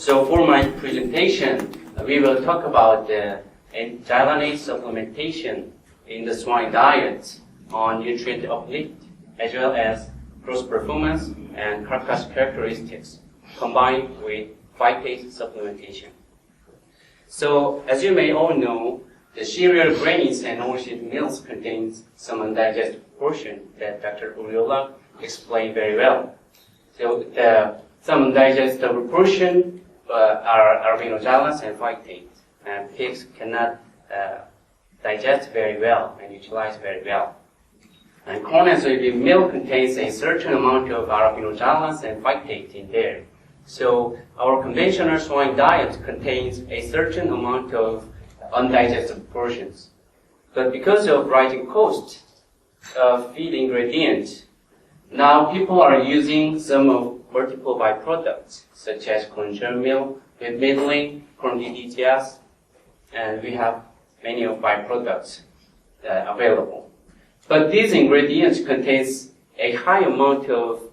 So for my presentation, we will talk about the Xylanase supplementation in the swine diet on nutrient uplift, as well as growth performance and carcass characteristics, combined with phytate supplementation. So, as you may all know, the cereal grains and oilseed meals contains some undigested portion that Dr. Uriola explained very well. So, some undigested portion are Arabinoxylans and Phytate, and pigs cannot digest very well and utilize very well. And corn and soybean meal contains a certain amount of Arabinoxylans and Phytate in there. So our conventional swine diet contains a certain amount of undigested portions. But because of rising cost of feed ingredients, now people are using some of multiple byproducts, such as corn germ meal, with middling, corn DDGS, and we have many of byproducts available. But these ingredients contains a high amount of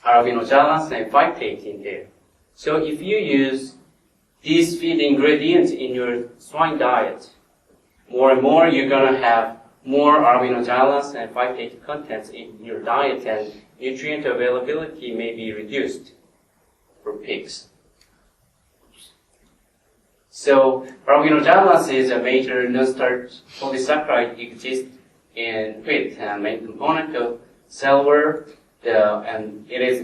Arabinoxylans and Phytate in there. So if you use these feed ingredients in your swine diet, more and more you're going to have more Arabinoxylans and Phytate contents in your diet, and nutrient availability may be reduced for pigs. So Arabinoxylans is a major non-starch polysaccharide exists in wheat, and main component of cell and it is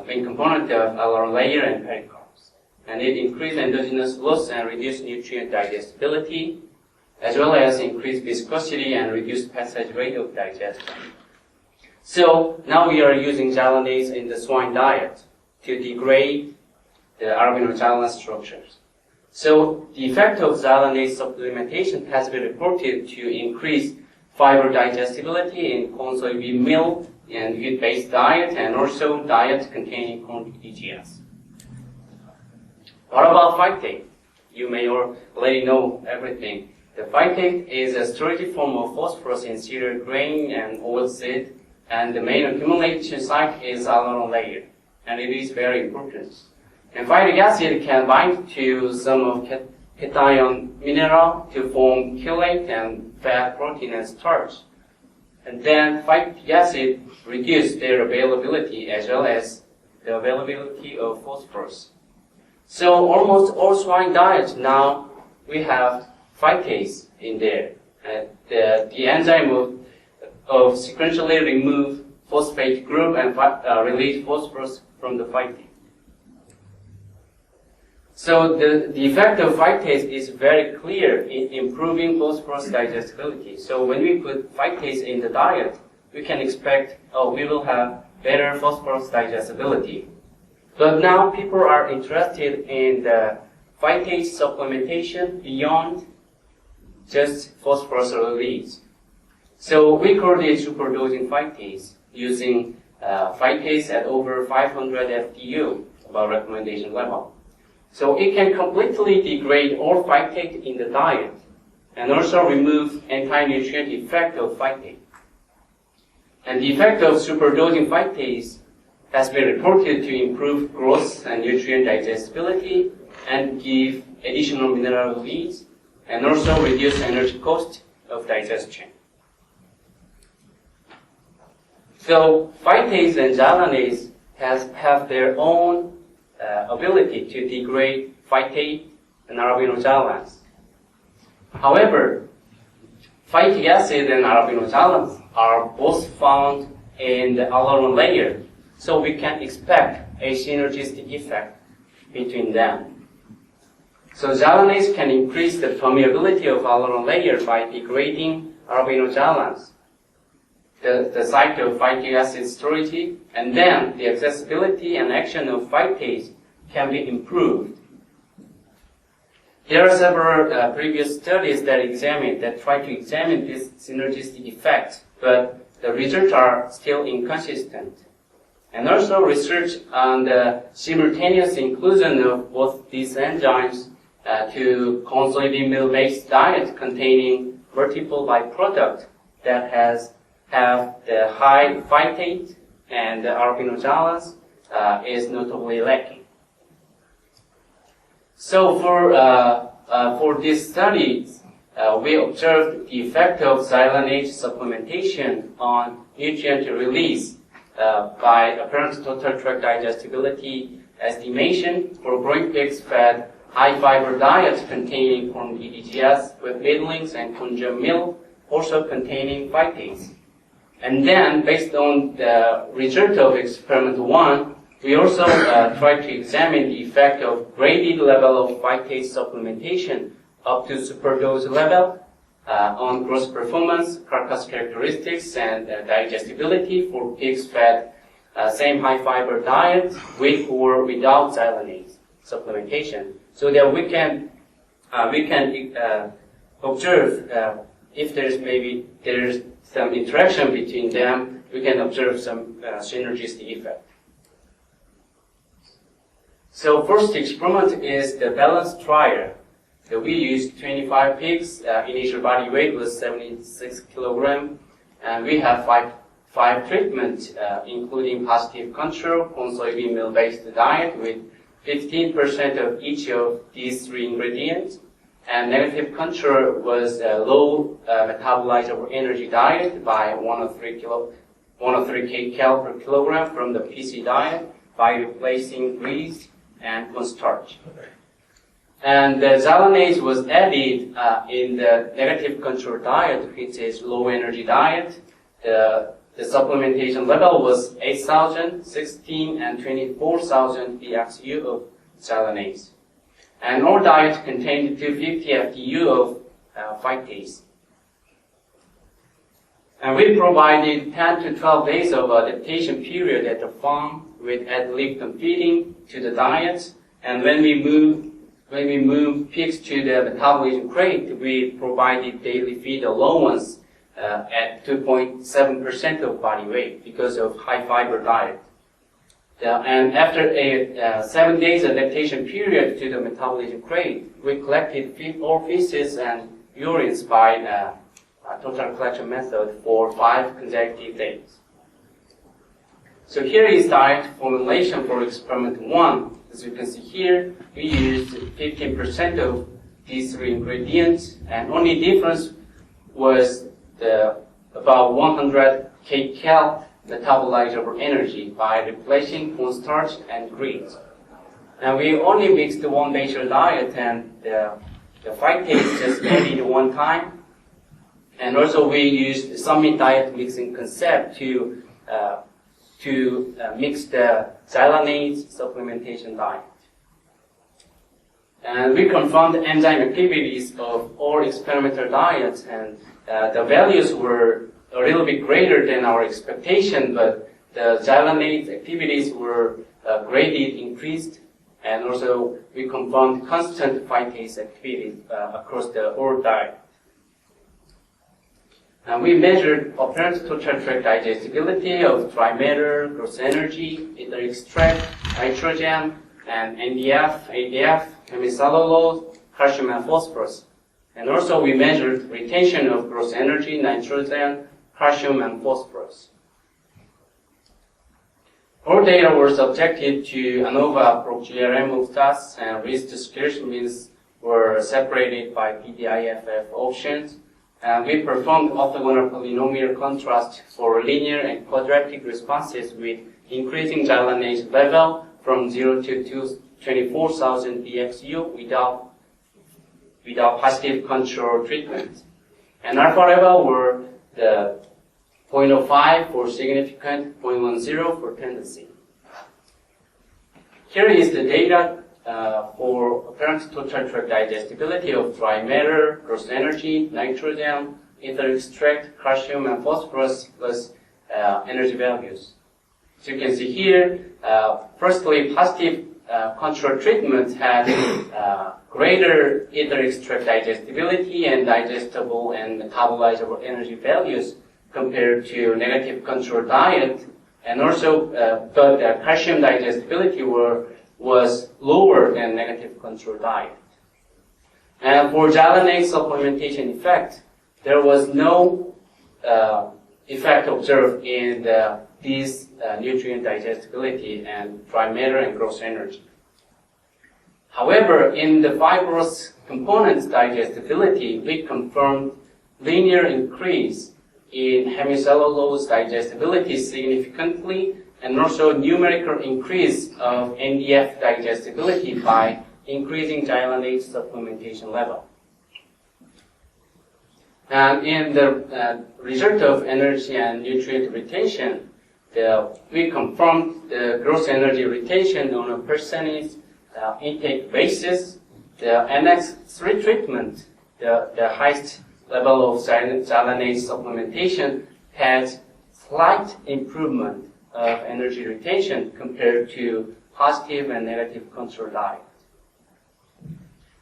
main component of alveolar layer and pericarps. And it increases endogenous loss and reduce nutrient digestibility, as well as increase viscosity and reduce passage rate of digestion. So now we are using Xylanase in the swine diet to degrade the Arabinoxylan structures. So the effect of Xylanase supplementation has been reported to increase fiber digestibility in corn soybean meal and wheat-based diet, and also diet containing corn DGS. What about phytate? You may already know everything. The phytate is a storage form of phosphorus in cereal grain and oilseed, and the main accumulation site is alveolar layer, and it is very important. And phytic acid can bind to some of cation mineral to form chelate and fat, protein, and starch. And then phytic acid reduce their availability as well as the availability of phosphorus. So almost all swine diets now we have phytase in there. The enzyme of sequentially remove phosphate group and release phosphorus from the phytate. So the effect of phytase is very clear in improving phosphorus digestibility. So when we put phytase in the diet, we can expect, we will have better phosphorus digestibility. But now people are interested in the phytase supplementation beyond just phosphorus release. So we coordinate superdosing phytase using phytase at over 500 FTU, about recommendation level. So it can completely degrade all phytate in the diet and also remove anti-nutrient effect of phytate. And the effect of superdosing phytase has been reported to improve growth and nutrient digestibility and give additional mineral release and also reduce energy cost of digestion. So phytase and Xylanase have their own ability to degrade phytate and Arabinoxylans. However, phytic acid and Arabinoxylans are both found in the alveolar layer, so we can expect a synergistic effect between them. So Xylanase can increase the permeability of alveolar layer by degrading Arabinoxylans, the site of phytic acid storage, and then the accessibility and action of phytase can be improved. There are several previous studies that try to examine this synergistic effect, but the results are still inconsistent. And also research on the simultaneous inclusion of both these enzymes to corn soybean meal-based diet containing multiple byproducts that have the high phytate and the Arabinoxylans is notably lacking. So for this study, we observed the effect of xylanase supplementation on nutrient release by apparent total tract digestibility estimation for growing pigs fed high fiber diets containing corn EDGS with middlings and conjunct milk, also containing phytase. And then, based on the result of experiment 1, we also tried to examine the effect of graded level of phytase supplementation up to superdose level on gross performance, carcass characteristics, and digestibility for pigs fed same high fiber diet with or without xylanase supplementation, so that we can observe if there's some interaction between them, we can observe some synergistic effect. So first experiment is the balanced trial. So we used 25 pigs, initial body weight was 76 kilogram, and we have five treatments, including positive control, corn soybean meal based diet with 15% of each of these three ingredients, and negative control was a low metabolizable energy diet by 103 kcal per kilogram from the PC diet by replacing grease and cornstarch. And the xylanase was added in the negative control diet, which is low energy diet. The supplementation level was 8,000, 16, and 24,000 BXU of xylanase. And our diet contained 250 FTU of phytase. And we provided 10 to 12 days of adaptation period at the farm with ad libitum feeding to the diets. And when we moved pigs to the metabolism crate, we provided daily feed allowance at 2.7% of body weight because of high fiber diet. And after a 7 days adaptation period to the metabolism crate, we collected all feces and urines by a total collection method for 5 consecutive days. So here is diet formulation for experiment 1. As you can see here, we used 15% of these three ingredients, and only difference was about 100 kcal metabolizable energy by replacing cornstarch and grease. And we only mixed the one basal diet, and the phytase just added one time. And also we used summit diet mixing concept to mix the xylanase supplementation diet. And we confirmed the enzyme activities of all experimental diets, and the values were a little bit greater than our expectation, but the xylanase activities were graded increased, and also we confirmed constant phytase activity across the whole diet. And we measured apparent total tract digestibility of dry matter, gross energy, ether extract, nitrogen, and NDF, ADF, hemicellulose, calcium, and phosphorus. And also we measured retention of gross energy, nitrogen, calcium, and phosphorus. All data were subjected to ANOVA ProGRM of tests, and risk scarce means were separated by PDIFF options. And we performed orthogonal polynomial contrast for linear and quadratic responses with increasing xylanase level from 0 to 24,000 BXU without positive control treatment. And alpha level were the 0.05 for significant, 0.10 for tendency. Here is the data for apparent total tract digestibility of dry matter, gross energy, nitrogen, ether extract, calcium, and phosphorus plus energy values. So you can see here, firstly, positive control treatment had greater ether extract digestibility and digestible and metabolizable energy values compared to negative control diet, and also but calcium digestibility was lower than negative control diet. And for xylanase supplementation effect, there was no effect observed in these nutrient digestibility and dry matter and gross energy. However, in the fibrous components digestibility, we confirmed linear increase in hemicellulose digestibility significantly, and also numerical increase of NDF digestibility by increasing xylanase supplementation level. And in the result of energy and nutrient retention, we confirmed the gross energy retention on a percentage intake basis. The NX3 treatment, the highest level of xylanase supplementation, had slight improvement of energy retention compared to positive and negative control diet.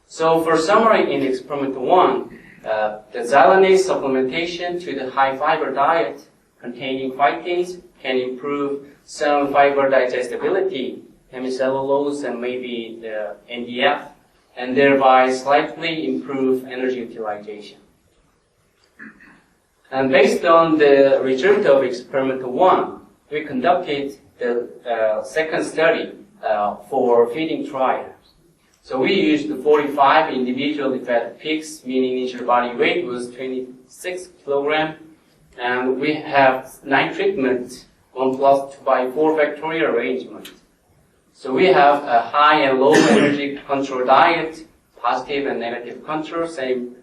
So for summary, in experiment 1, the xylanase supplementation to the high fiber diet containing phytase can improve some fiber digestibility, hemicellulose, and maybe the NDF, and thereby slightly improve energy utilization. And based on the result of experiment 1, we conducted the second study for feeding trials. So we used 45 individually fed pigs, meaning initial body weight was 26 kilogram, and we have 9 treatments, 1 plus 2 by 4 factorial arrangement. So we have a high and low energy control diet, positive and negative control, same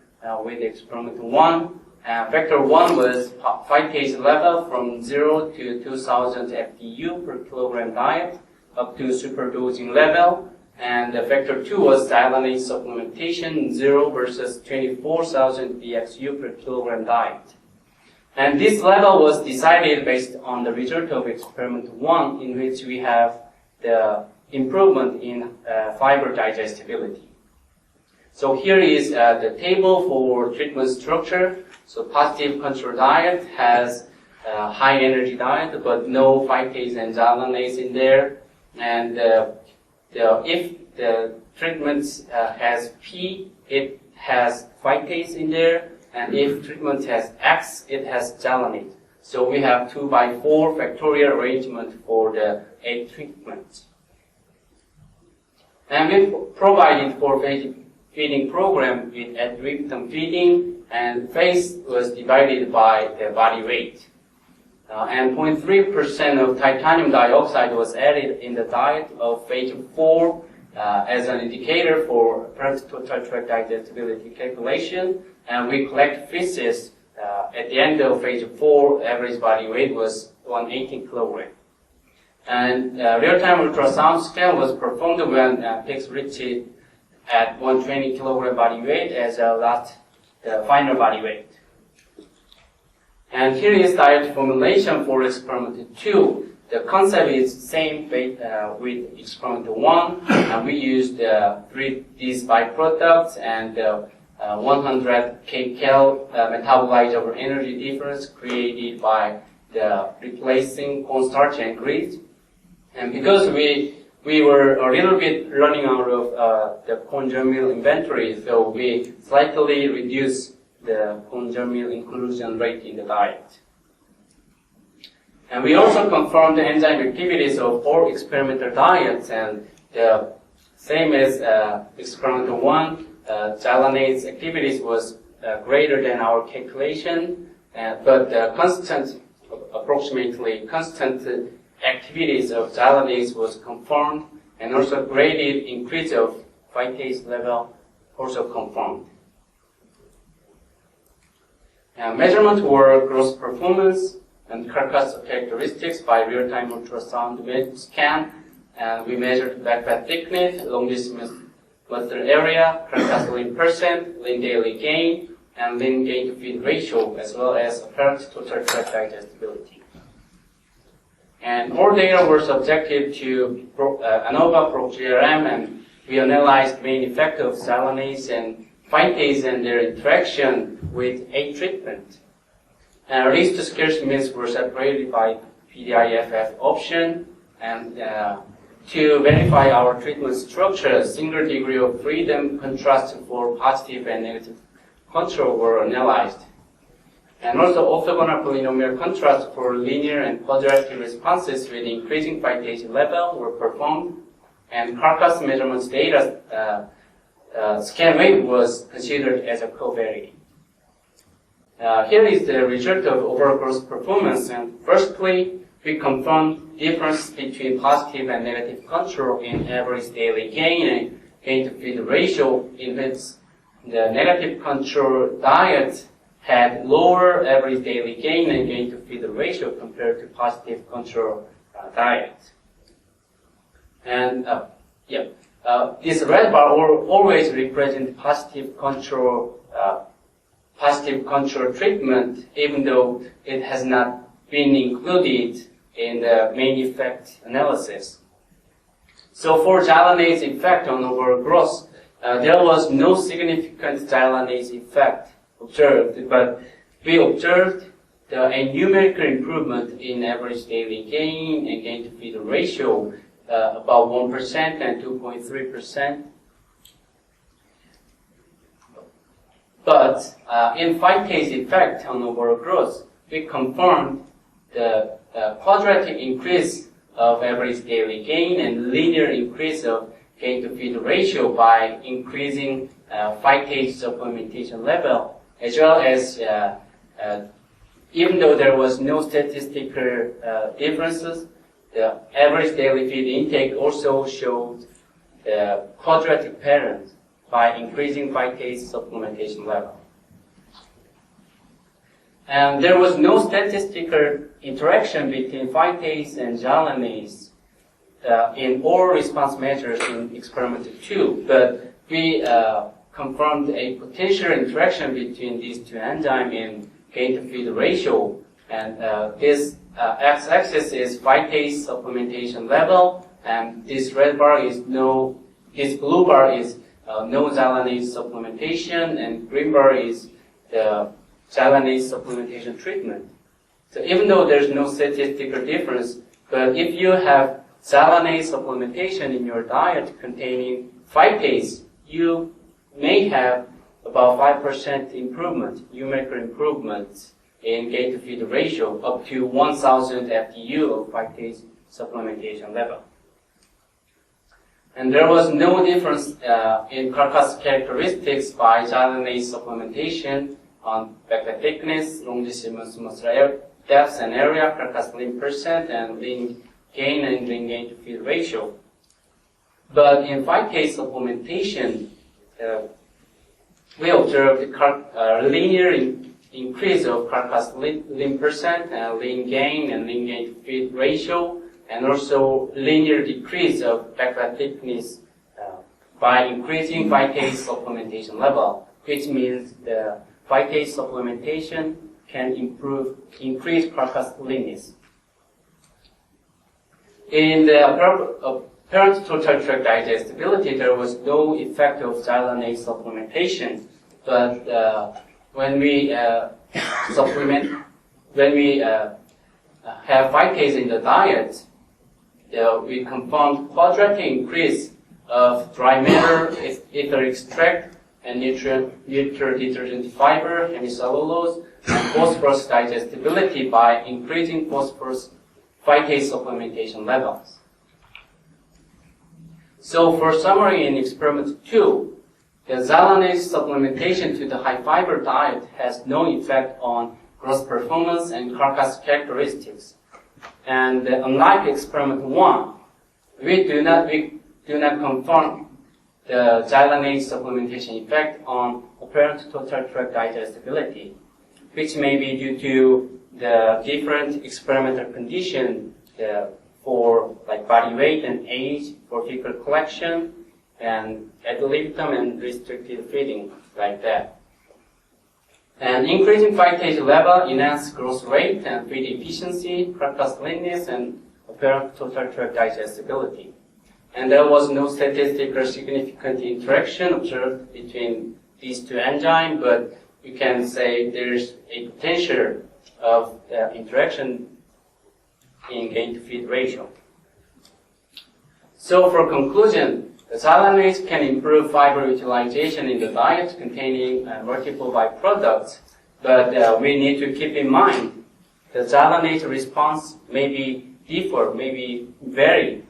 with experiment 1. Factor 1 was phytase level from 0 to 2000 FTU per kilogram diet up to superdosing level. And factor 2 was xylanase supplementation, 0 versus 24,000 BXU per kilogram diet. And this level was decided based on the result of experiment 1, in which we have the improvement in fiber digestibility. So here is the table for treatment structure. So positive control diet has high energy diet, but no phytase and xylanase in there. And if the treatment has P, it has phytase in there. And if treatment has X, it has xylanase. So we have 2 by 4 factorial arrangement for the 8 treatments. And we provided for feeding program with ad libitum feeding, and phase was divided by the body weight. And 0.3% of titanium dioxide was added in the diet of phase 4 as an indicator for total tract digestibility calculation. And we collect feces at the end of phase 4. Average body weight was 118 kilogram. And real-time ultrasound scan was performed when pigs reached at 120 kilogram body weight as the final body weight. And here is diet formulation for experiment 2. The concept is same with experiment 1, and we used these byproducts and 100 kcal metabolized over energy difference created by the replacing cornstarch and grease. And because we were a little bit running out of the corn germ meal inventory, so we slightly reduced the corn germ meal inclusion rate in the diet. And we also confirmed the enzyme activities of all experimental diets, and the same as experiment 1, xylanase activities was greater than our calculation, but approximately constant activities of xylanase was confirmed, and also graded increase of phytase level also confirmed. Measurements were gross performance and carcass characteristics by real-time ultrasound scan. And we measured back fat thickness, long distance muscle area, carcass lean percent, lean daily gain, and lean gain to feed ratio, as well as apparent total tract digestibility. And all data were subjected to ANOVA ProGRM, and we analyzed main effect of xylanase and phytase and their interaction with 8 treatment. And least scarce means were separated by PDIFF option, and to verify our treatment structure, single degree of freedom contrast for positive and negative control were analyzed. And also orthogonal polynomial contrast for linear and quadratic responses with increasing phytase level were performed. and carcass measurements data, scan weight was considered as a covariate. Here is the result of overall gross performance. And firstly, we confirmed difference between positive and negative control in average daily gain and gain to feed ratio, in which the negative control diet had lower average daily gain and gain to feed ratio compared to positive control diet. And this red bar always represents positive control treatment, even though it has not been included in the main effect analysis. So for Xylanase effect on overall growth, there was no significant Xylanase effect observed, but we observed a numerical improvement in average daily gain and gain to feed ratio, about 1% and 2.3%. But in phytase effect on overall growth, we confirmed the quadratic increase of average daily gain and linear increase of gain to feed ratio by increasing phytase supplementation level, as well as even though there was no statistical differences, the average daily feed intake also showed the quadratic pattern by increasing phytase supplementation level. And there was no statistical interaction between phytase and Xylanase in all response measures in experiment 2, but we confirmed a potential interaction between these two enzymes in gain to feed ratio, and this x-axis is phytase supplementation level, and this red bar is this blue bar is no Xylanase supplementation, and green bar is the Xylanase supplementation treatment. So even though there's no statistical difference, but if you have Xylanase supplementation in your diet containing phytase, you may have about 5% improvement, numerical improvement in gain to feed ratio up to 1,000 FTU of phytase supplementation level. And there was no difference in carcass characteristics by Xylanase supplementation on backpack thickness, longitudinal muscle depth and area, carcass lean percent, and lean gain and lean gain to feed ratio. But in phytase supplementation, we observed linear increase of carcass lean percent, lean gain and lean gain to feed ratio, and also linear decrease of backpack thickness by increasing phytase supplementation level, which means the phytase supplementation can increase carcass leanness. In the apparent total tract digestibility, there was no effect of Xylanase supplementation, but when we have phytase in the diet, we confirmed quadratic increase of dry matter, ether extract, and neutral detergent fiber, hemicellulose, and phosphorus digestibility by increasing phosphorus phytase supplementation levels. So for summary in experiment 2, the Xylanase supplementation to the high fiber diet has no effect on growth performance and carcass characteristics. And unlike experiment 1, we do not confirm the Xylanase supplementation effect on apparent total tract digestibility, which may be due to the different experimental condition for like body weight and age for fecal collection, and ad libitum and restricted feeding, like that. And increasing phytase level enhances growth rate and feed efficiency, carcass leanness, and apparent total tract digestibility. And there was no statistical significant interaction observed between these two enzymes, but you can say there's a potential of interaction in gain to feed ratio. So for conclusion, the Xylanase can improve fiber utilization in the diet containing multiple byproducts, but we need to keep in mind the Xylanase response may be vary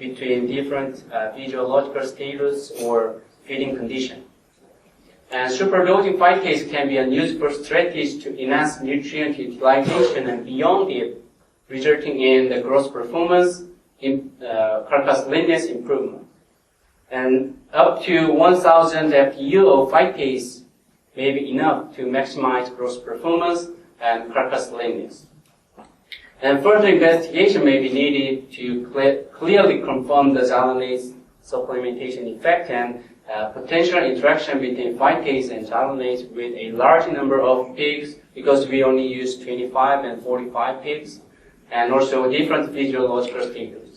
between different physiological status or feeding condition. And superdosing phytase can be a useful strategy to enhance nutrient utilization and beyond it, resulting in the growth performance, carcass leanness improvement. And up to 1,000 FTU of phytase may be enough to maximize growth performance and carcass leanness. And further investigation may be needed to clearly confirm the Xylanase supplementation effect and potential interaction between phytase and Xylanase with a large number of pigs, because we only use 25 and 45 pigs, and also different physiological status.